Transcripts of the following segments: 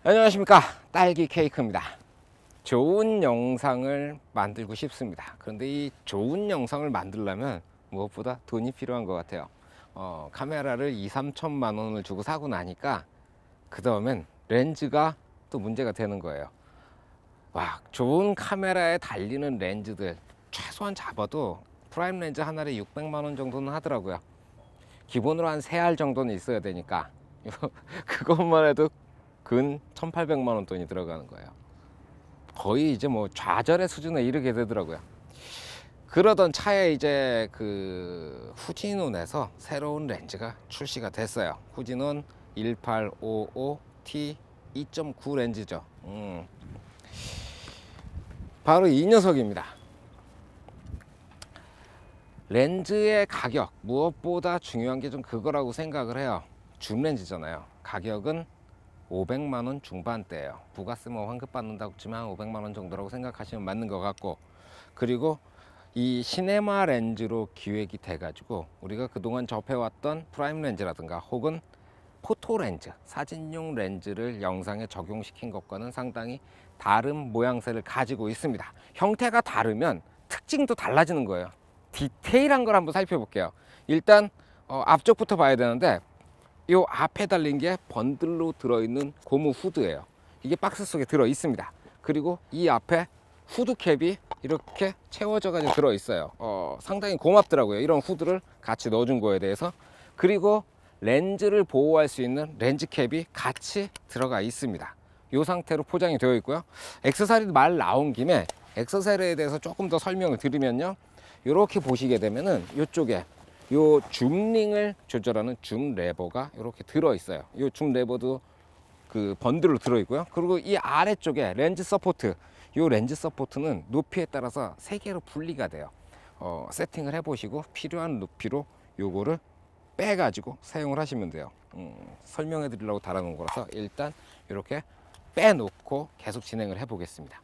안녕하십니까, 딸기 케이크입니다. 좋은 영상을 만들고 싶습니다. 그런데 이 좋은 영상을 만들려면 무엇보다 돈이 필요한 것 같아요. 카메라를 2, 3천만 원을 주고 사고 나니까 그 다음엔 렌즈가 또 문제가 되는 거예요. 와, 좋은 카메라에 달리는 렌즈들 최소한 잡아도 프라임 렌즈 하나에 600만 원 정도는 하더라고요. 기본으로 한 3알 정도는 있어야 되니까 그것만 해도 근 1800만 원 돈이 들어가는 거예요. 거의 이제 뭐 좌절의 수준에 이르게 되더라고요. 그러던 차에 이제 그 후지논에서 새로운 렌즈가 출시가 됐어요. 후지논 1855T 2.9 렌즈죠. 바로 이 녀석입니다. 렌즈의 가격, 무엇보다 중요한 게 좀 그거라고 생각을 해요. 줌 렌즈잖아요. 가격은 500만 원 중반대예요. 부가세 뭐 환급 받는다고 치면 500만 원 정도라고 생각하시면 맞는 것 같고, 그리고 이 시네마 렌즈로 기획이 돼 가지고 우리가 그동안 접해왔던 프라임 렌즈라든가 혹은 포토 렌즈, 사진용 렌즈를 영상에 적용시킨 것과는 상당히 다른 모양새를 가지고 있습니다. 형태가 다르면 특징도 달라지는 거예요. 디테일한 걸 한번 살펴볼게요. 일단 앞쪽부터 봐야 되는데, 이 앞에 달린 게 번들로 들어있는 고무 후드예요. 이게 박스 속에 들어 있습니다. 그리고 이 앞에 후드 캡이 이렇게 채워져 가지고 들어 있어요. 상당히 고맙더라고요, 이런 후드를 같이 넣어준 거에 대해서. 그리고 렌즈를 보호할 수 있는 렌즈 캡이 같이 들어가 있습니다. 이 상태로 포장이 되어 있고요. 액세서리 말 나온 김에 액세서리에 대해서 조금 더 설명을 드리면요, 이렇게 보시게 되면은 이쪽에 요 줌링을 조절하는 줌 레버가 이렇게 들어 있어요. 요 줌 레버도 그 번들로 들어 있고요. 그리고 이 아래쪽에 렌즈 서포트, 요 렌즈 서포트는 높이에 따라서 3개로 분리가 돼요. 세팅을 해 보시고 필요한 높이로 요거를 빼 가지고 사용을 하시면 돼요. 설명해 드리려고 달아놓은 거라서 일단 이렇게 빼놓고 계속 진행을 해 보겠습니다.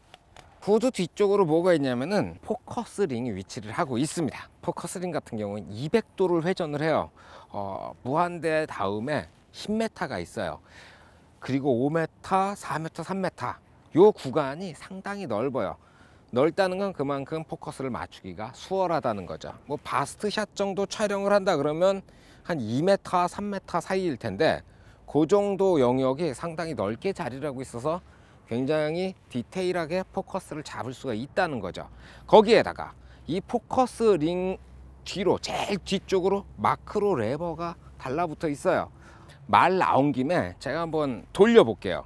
후드 뒤쪽으로 뭐가 있냐면은 포커스 링이 위치를 하고 있습니다. 포커스 링 같은 경우는 200도를 회전을 해요. 무한대 다음에 10m가 있어요. 그리고 5m, 4m, 3m 요 구간이 상당히 넓어요. 넓다는 건 그만큼 포커스를 맞추기가 수월하다는 거죠. 뭐 바스트샷 정도 촬영을 한다 그러면 한 2m, 3m 사이일 텐데, 그 정도 영역이 상당히 넓게 자리를 하고 있어서 굉장히 디테일하게 포커스를 잡을 수가 있다는 거죠. 거기에다가 이 포커스 링 뒤로 제일 뒤쪽으로 마크로 레버가 달라붙어 있어요. 말 나온 김에 제가 한번 돌려 볼게요.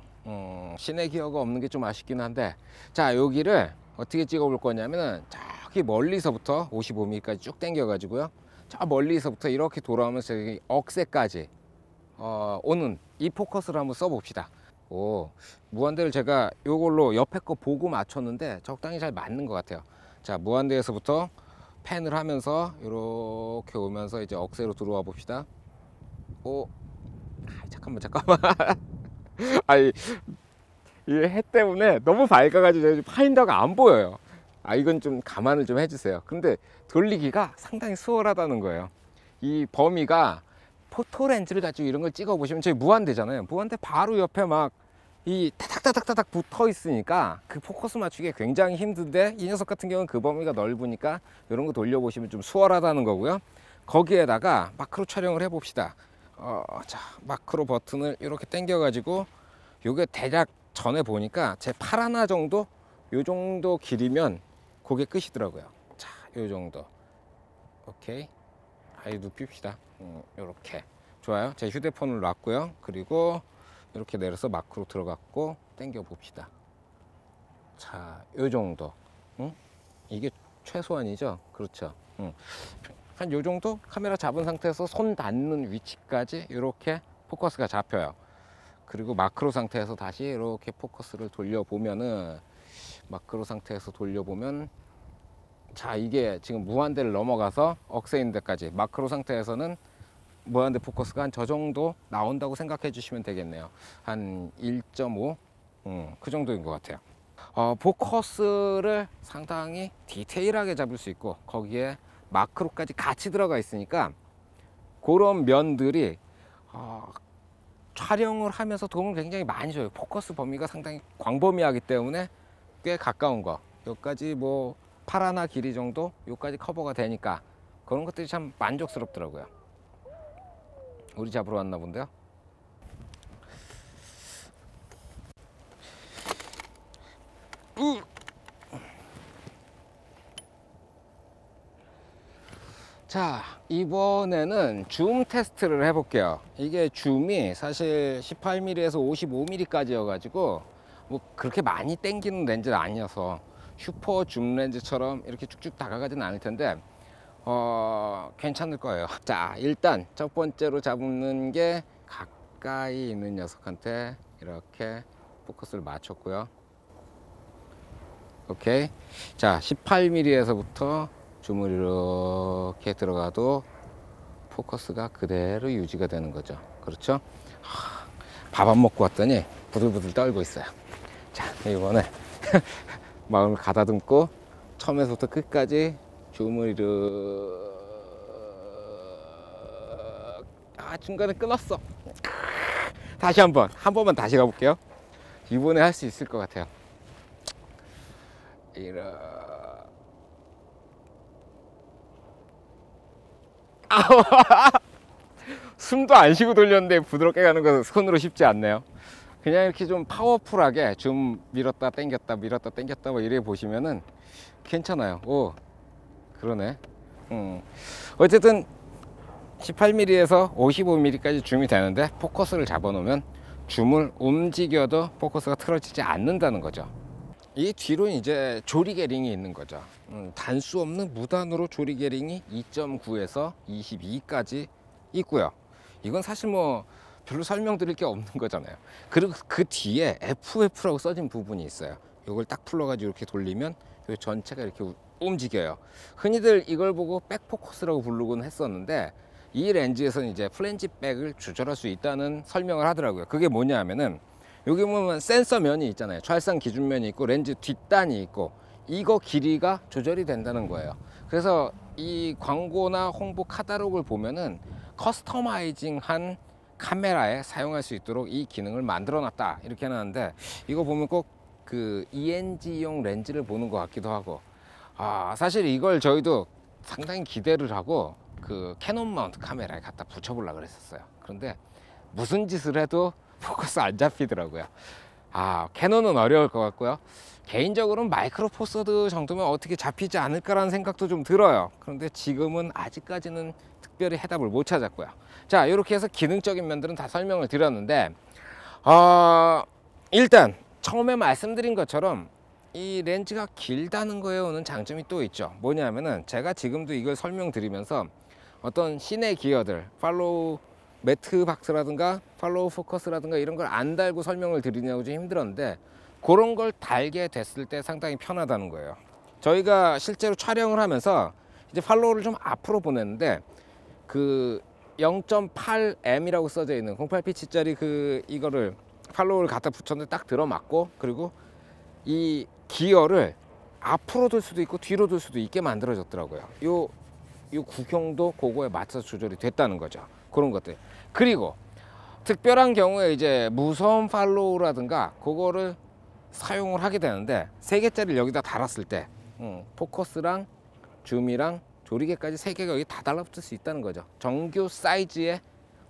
시내 기어가 없는 게 좀 아쉽긴 한데, 자, 여기를 어떻게 찍어 볼 거냐면은 저기 멀리서부터 55mm까지 쭉 당겨 가지고요, 저 멀리서부터 이렇게 돌아오면서 여기 억새까지 오는 이 포커스를 한번 써 봅시다. 무한대를 제가 요걸로 옆에 거 보고 맞췄는데 적당히 잘 맞는 것 같아요. 자, 무한대에서부터 펜을 하면서 이렇게 오면서 이제 억새로 들어와 봅시다. 잠깐만 아니, 이 해 때문에 너무 밝아가지고 파인더가 안 보여요. 이건 좀 감안을 좀 해주세요. 근데 돌리기가 상당히 수월하다는 거예요. 이 범위가 포토 렌즈를 가지고 이런 걸 찍어 보시면, 저희 무한대잖아요. 무한대 바로 옆에 막 이 타닥타닥타닥 붙어 있으니까 그 포커스 맞추기 굉장히 힘든데, 이 녀석 같은 경우는 그 범위가 넓으니까 이런 거 돌려보시면 좀 수월하다는 거고요. 거기에다가 마크로 촬영을 해 봅시다. 자, 마크로 버튼을 이렇게 당겨 가지고, 요게 대략 전에 보니까 제 팔 하나 정도, 요 정도 길이면 그게 끝이더라고요. 자, 요 정도. 오케이. 눕힙시다. 요렇게 좋아요. 제 휴대폰을 놨고요. 그리고 이렇게 내려서 마크로 들어갔고 당겨 봅시다. 자, 요 정도. 이게 최소한이죠. 그렇죠. 한 요 정도 카메라 잡은 상태에서 손 닿는 위치까지 이렇게 포커스가 잡혀요. 그리고 마크로 상태에서 다시 이렇게 포커스를 돌려보면은, 마크로 상태에서 돌려보면, 자, 이게 지금 무한대를 넘어가서 억새인 데까지, 마크로 상태에서는 무한대 포커스가 한 저 정도 나온다고 생각해 주시면 되겠네요. 한 1.5, 그 정도인 것 같아요. 포커스를 상당히 디테일하게 잡을 수 있고, 거기에 마크로까지 같이 들어가 있으니까 그런 면들이 촬영을 하면서 도움을 굉장히 많이 줘요. 포커스 범위가 상당히 광범위하기 때문에 꽤 가까운 거, 여기까지 뭐 팔 하나 길이 정도 여기까지 커버가 되니까 그런 것들이 참 만족스럽더라고요. 우리 잡으러 왔나 본데요. 자, 이번에는 줌 테스트를 해볼게요. 이게 줌이 사실 18mm에서 55mm까지여 가지고 뭐 그렇게 많이 땡기는 렌즈는 아니어서 슈퍼 줌 렌즈처럼 이렇게 쭉쭉 다가가지는 않을 텐데 괜찮을 거예요. 자, 일단 첫 번째로 잡는 게 가까이 있는 녀석한테 이렇게 포커스를 맞췄고요. 오케이. 자, 18mm에서부터 줌을 이렇게 들어가도 포커스가 그대로 유지가 되는 거죠. 그렇죠? 밥 안 먹고 왔더니 부들부들 떨고 있어요. 자, 이번에 마음을 가다듬고 처음에서부터 끝까지 줌을 중간에 끊었어. 다시 한 번만 다시 가볼게요. 이번에 할 수 있을 것 같아요. 숨도 안 쉬고 돌렸는데 부드럽게 가는 건 손으로 쉽지 않네요. 그냥 이렇게 좀 파워풀하게 좀 밀었다 당겼다 밀었다 당겼다 뭐 이래 보시면은 괜찮아요. 오, 그러네. 어쨌든 18mm에서 55mm까지 줌이 되는데 포커스를 잡아 놓으면 줌을 움직여도 포커스가 틀어지지 않는다는 거죠. 이 뒤로 이제 조리개 링이 있는 거죠. 단수 없는 무단으로 조리개 링이 2.9에서 22까지 있고요. 이건 사실 뭐 별로 설명드릴 게 없는 거잖아요. 그리고 그 뒤에 FF라고 써진 부분이 있어요. 이걸 딱 풀러가지고 이렇게 돌리면 이 전체가 이렇게 움직여요. 흔히들 이걸 보고 백포커스라고 부르곤 했었는데 이 렌즈에서는 이제 플랜지 백을 조절할 수 있다는 설명을 하더라고요. 그게 뭐냐 하면은 여기 보면 센서 면이 있잖아요. 촬상 기준면이 있고 렌즈 뒷단이 있고 이거 길이가 조절이 된다는 거예요. 그래서 이 광고나 홍보 카탈로그를 보면은 커스터마이징한 카메라에 사용할 수 있도록 이 기능을 만들어 놨다 이렇게 해놨는데 이거 보면 꼭 그 ENG용 렌즈를 보는 것 같기도 하고 사실 이걸 저희도 상당히 기대를 하고 그 캐논 마운트 카메라에 갖다 붙여보려고 그랬었어요. 그런데 무슨 짓을 해도 포커스 안 잡히더라고요. 캐논은 어려울 것 같고요. 개인적으로는 마이크로 포 서드 정도면 어떻게 잡히지 않을까라는 생각도 좀 들어요. 그런데 지금은 아직까지는 특별히 해답을 못 찾았고요. 자, 이렇게 해서 기능적인 면들은 다 설명을 드렸는데 일단 처음에 말씀드린 것처럼 이 렌즈가 길다는 거에 오는 장점이 또 있죠. 뭐냐면은 제가 지금도 이걸 설명드리면서 어떤 시내 기어들 팔로우 매트 박스라든가 팔로우 포커스라든가 이런 걸 안 달고 설명을 드리냐고 좀 힘들었는데 그런 걸 달게 됐을 때 상당히 편하다는 거예요. 저희가 실제로 촬영을 하면서 이제 팔로우를 좀 앞으로 보냈는데 그 0.8M이라고 써져 있는 08피치짜리 이거를 팔로우를 갖다 붙였는데 딱 들어맞고 그리고 이 기어를 앞으로 들 수도 있고 뒤로 들 수도 있게 만들어졌더라고요. 요 구경도 그거에 맞춰서 조절이 됐다는 거죠. 그런 것들. 그리고 특별한 경우에 이제 무선 팔로우라든가 그거를 사용을 하게 되는데 3개짜리를 여기다 달았을 때 포커스랑 줌이랑 조리개까지 3개가 여기 다 달라붙을 수 있다는 거죠. 정규 사이즈의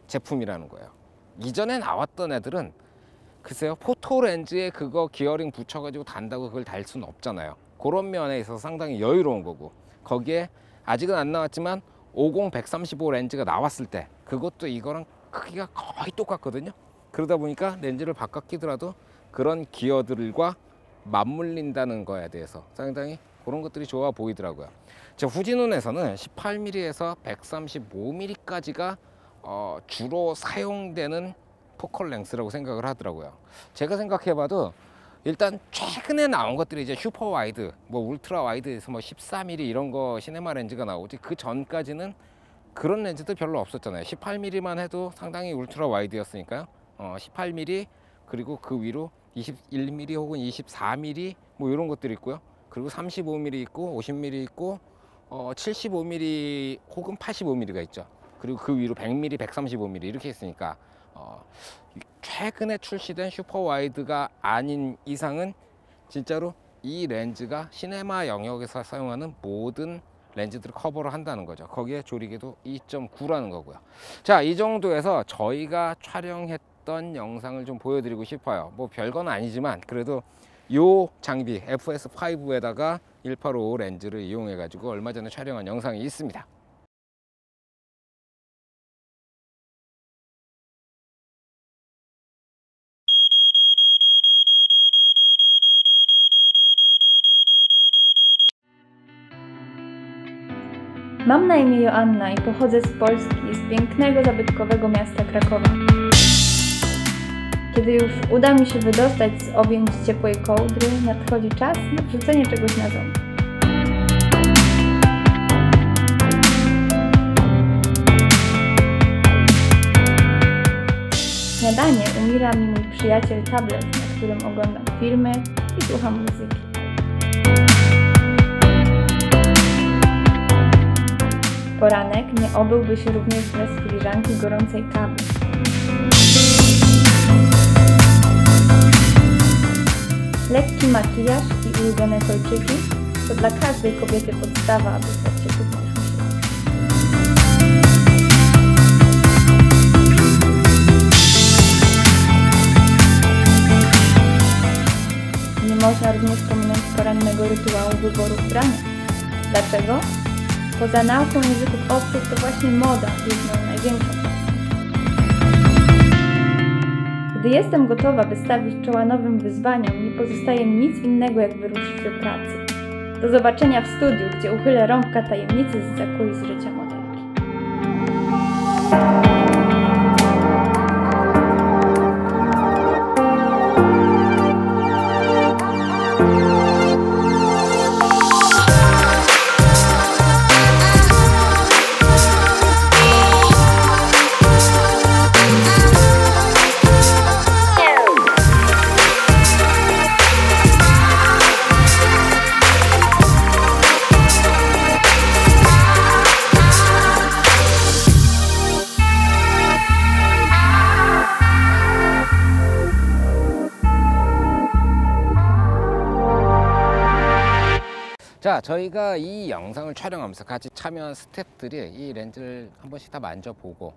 제품이라는 거예요. 이전에 나왔던 애들은 글쎄요, 포토 렌즈에 그거 기어링 붙여가지고 단다고 그걸 달 수는 없잖아요. 그런 면에 있어서 상당히 여유로운 거고 거기에 아직은 안 나왔지만 50 135 렌즈가 나왔을 때 그것도 이거랑 크기가 거의 똑같거든요. 그러다 보니까 렌즈를 바꿔 끼더라도 그런 기어들과 맞물린다는 거에 대해서 상당히 그런 것들이 좋아 보이더라고요. 후지눈에서는 18mm에서 135mm까지가 주로 사용되는 포컬 랭스라고 생각을 하더라고요. 제가 생각해봐도 일단 최근에 나온 것들이 이제 슈퍼 와이드, 뭐 울트라 와이드에서 뭐 14mm 이런 거 시네마 렌즈가 나오지 그 전까지는 그런 렌즈도 별로 없었잖아요. 18mm만 해도 상당히 울트라 와이드였으니까요. 18mm 그리고 그 위로 21mm 혹은 24mm 뭐 이런 것들이 있고요. 그리고 35mm 있고 50mm 있고 75mm 혹은 85mm가 있죠. 그리고 그 위로 100mm, 135mm 이렇게 있으니까 최근에 출시된 슈퍼 와이드가 아닌 이상은 진짜로 이 렌즈가 시네마 영역에서 사용하는 모든 렌즈들을 커버를 한다는 거죠. 거기에 조리개도 2.9라는 거고요. 자, 이 정도에서 저희가 촬영했던 영상을 좀 보여드리고 싶어요. 뭐 별건 아니지만 그래도 요 장비 FS5에다가 185 렌즈를 이용해 가지고 얼마 전에 촬영한 영상이 있습니다. Mam na imię Joanna i pochodzę z Polski, z pięknego, zabytkowego miasta Krakowa. Kiedy już uda mi się wydostać z objęć ciepłej kołdry, nadchodzi czas na wrzucenie czegoś na ząb. Śniadanie umila mi mój przyjaciel tablet, na którym oglądam filmy i słucham muzyki. Poranek nie obyłby się również bez filiżanki gorącej kawy. Lekki makijaż i ulubione kolczyki to dla każdej kobiety podstawa, aby stać się piękniejszą. Nie można również pominąć porannego rytuału wyboru ubrania. Dlaczego? Poza nauką języków obcych to właśnie moda jest moją największą pasją. Gdy jestem gotowa wystawić czoła nowym wyzwaniom, nie pozostaje mi nic innego jak wyruszyć do pracy. Do zobaczenia w studiu, gdzie uchylę rąbka tajemnicy z zakulis życia modelki. 자, 저희가 이 영상을 촬영하면서 같이 참여한 스태프들이 이 렌즈를 한 번씩 다 만져보고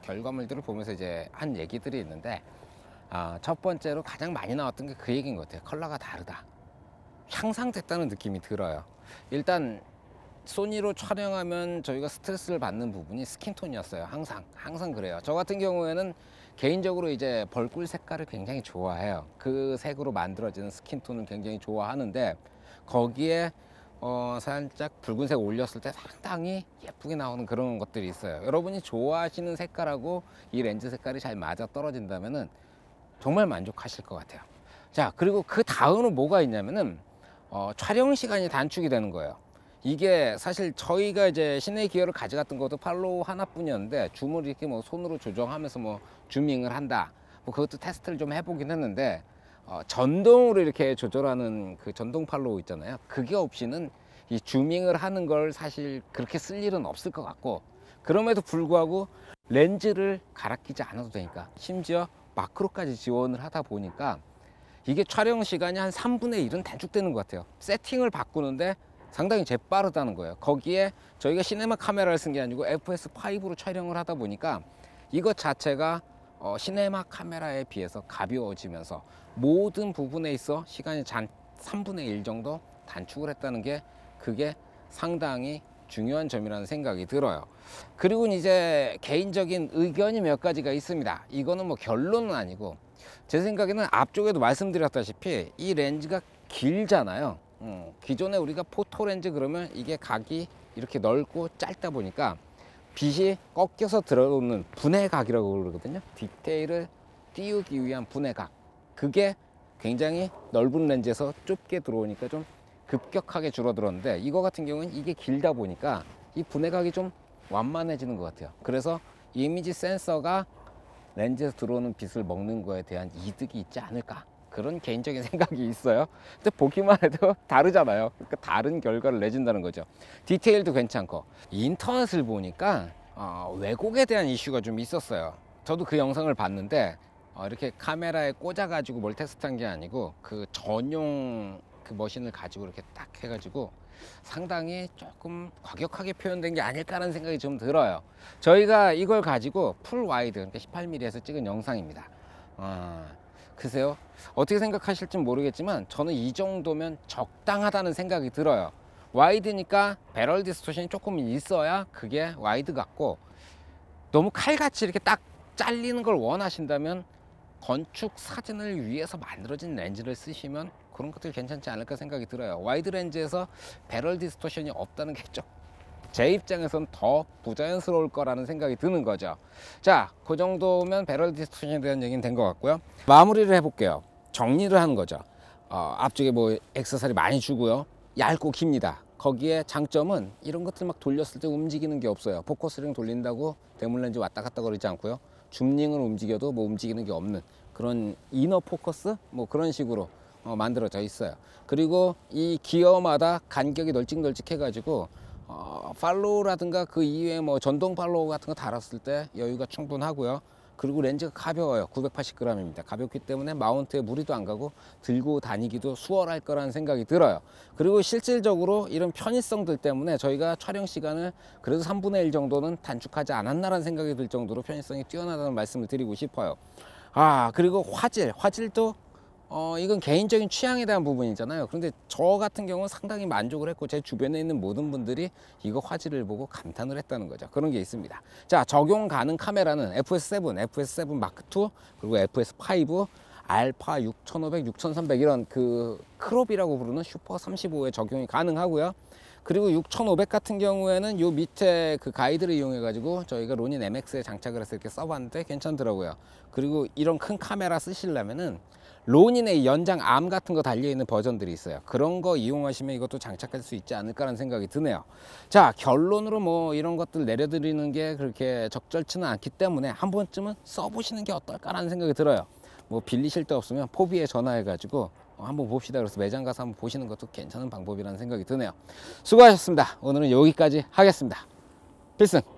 결과물들을 보면서 이제 한 얘기들이 있는데, 첫 번째로 가장 많이 나왔던 게 그 얘기인 것 같아요. 컬러가 다르다, 향상됐다는 느낌이 들어요. 일단 소니로 촬영하면 저희가 스트레스를 받는 부분이 스킨톤이었어요. 항상 그래요. 저 같은 경우에는 개인적으로 이제 벌꿀 색깔을 굉장히 좋아해요. 그 색으로 만들어지는 스킨톤을 굉장히 좋아하는데, 거기에 살짝 붉은색 올렸을 때 상당히 예쁘게 나오는 그런 것들이 있어요. 여러분이 좋아하시는 색깔하고 이 렌즈 색깔이 잘 맞아 떨어진다면은 정말 만족하실 것 같아요. 자, 그리고 그 다음은 뭐가 있냐면은 촬영 시간이 단축이 되는 거예요. 이게 사실 저희가 이제 시내 기어를 가져갔던 것도 팔로우 하나뿐이었는데, 줌을 이렇게 뭐 손으로 조정하면서 뭐 줌밍을 한다, 뭐 그것도 테스트를 좀 해보긴 했는데, 전동으로 이렇게 조절하는 그 전동 팔로우 있잖아요. 그게 없이는 이 줌밍을 하는 걸 사실 그렇게 쓸 일은 없을 것 같고, 그럼에도 불구하고 렌즈를 갈아 끼지 않아도 되니까, 심지어 마크로까지 지원을 하다 보니까 이게 촬영 시간이 한 3분의 1은 단축되는 것 같아요. 세팅을 바꾸는데 상당히 재빠르다는 거예요. 거기에 저희가 시네마 카메라를 쓴 게 아니고 FS5로 촬영을 하다 보니까 이것 자체가 시네마 카메라에 비해서 가벼워지면서 모든 부분에 있어 시간이 3분의 1 정도 단축을 했다는 게, 그게 상당히 중요한 점이라는 생각이 들어요. 그리고 이제 개인적인 의견이 몇 가지가 있습니다. 이거는 뭐 결론은 아니고, 제 생각에는 앞쪽에도 말씀드렸다시피 이 렌즈가 길잖아요. 기존에 우리가 포토렌즈 그러면 이게 각이 이렇게 넓고 짧다 보니까 빛이 꺾여서 들어오는 분해각이라고 그러거든요. 디테일을 띄우기 위한 분해각, 그게 굉장히 넓은 렌즈에서 좁게 들어오니까 좀 급격하게 줄어들었는데, 이거 같은 경우는 이게 길다 보니까 이 분해각이 좀 완만해지는 것 같아요. 그래서 이미지 센서가 렌즈에서 들어오는 빛을 먹는 거에 대한 이득이 있지 않을까, 그런 개인적인 생각이 있어요. 근데 보기만 해도 다르잖아요. 그러니까 다른 결과를 내준다는 거죠. 디테일도 괜찮고, 인터넷을 보니까 왜곡에 대한 이슈가 좀 있었어요. 저도 그 영상을 봤는데 이렇게 카메라에 꽂아 가지고 뭘 테스트한 게 아니고 그 전용 그 머신을 가지고 이렇게 딱 해가지고 상당히 조금 과격하게 표현된 게 아닐까라는 생각이 좀 들어요. 저희가 이걸 가지고 풀 와이드, 그러니까 18mm에서 찍은 영상입니다. 글쎄요, 어떻게 생각하실지 모르겠지만 저는 이 정도면 적당하다는 생각이 들어요. 와이드니까 배럴 디스토션이 조금 있어야 그게 와이드 같고, 너무 칼같이 이렇게 딱 잘리는 걸 원하신다면 건축 사진을 위해서 만들어진 렌즈를 쓰시면 그런 것들 괜찮지 않을까 생각이 들어요. 와이드 렌즈에서 배럴 디스토션이 없다는 게 제 입장에선 더 부자연스러울 거라는 생각이 드는 거죠. 자, 그 정도면 배럴 디스토션에 대한 얘기는 된 것 같고요. 마무리를 해볼게요. 정리를 하는 거죠. 앞쪽에 뭐 액세서리 많이 주고요. 얇고 깁니다. 거기에 장점은 이런 것들 막 돌렸을 때 움직이는 게 없어요. 포커스링 돌린다고 대물 렌즈 왔다 갔다 거리지 않고요. 줌링을 움직여도 뭐 움직이는 게 없는 그런 이너 포커스 뭐 그런 식으로 만들어져 있어요. 그리고 이 기어마다 간격이 널찍널찍 해가지고 팔로우라든가 그 이외에 뭐 전동 팔로우 같은 거 달았을 때 여유가 충분하고요. 그리고 렌즈가 가벼워요. 980g입니다. 가볍기 때문에 마운트에 무리도 안 가고 들고 다니기도 수월할 거라는 생각이 들어요. 그리고 실질적으로 이런 편의성들 때문에 저희가 촬영 시간을 그래도 3분의 1 정도는 단축하지 않았나라는 생각이 들 정도로 편의성이 뛰어나다는 말씀을 드리고 싶어요. 그리고 화질도 이건 개인적인 취향에 대한 부분이잖아요. 그런데 저 같은 경우는 상당히 만족을 했고 제 주변에 있는 모든 분들이 이거 화질을 보고 감탄을 했다는 거죠. 그런 게 있습니다. 자, 적용 가능 카메라는 FS7, FS7 마크2 그리고 FS5, 알파 6500, 6300 이런 그 크롭이라고 부르는 슈퍼 35에 적용이 가능하고요. 그리고 6500 같은 경우에는 요 밑에 그 가이드를 이용해 가지고 저희가 로닌 MX에 장착을 해서 이렇게 써봤는데 괜찮더라고요. 그리고 이런 큰 카메라 쓰시려면은 로닌의 연장 암 같은 거 달려있는 버전들이 있어요. 그런 거 이용하시면 이것도 장착할 수 있지 않을까라는 생각이 드네요. 자, 결론으로 뭐 이런 것들 내려드리는 게 그렇게 적절치는 않기 때문에 한 번쯤은 써보시는 게 어떨까라는 생각이 들어요. 뭐 빌리실 데 없으면 포비에 전화해가지고 한번 봅시다. 그래서 매장 가서 한번 보시는 것도 괜찮은 방법이라는 생각이 드네요. 수고하셨습니다. 오늘은 여기까지 하겠습니다. 필승!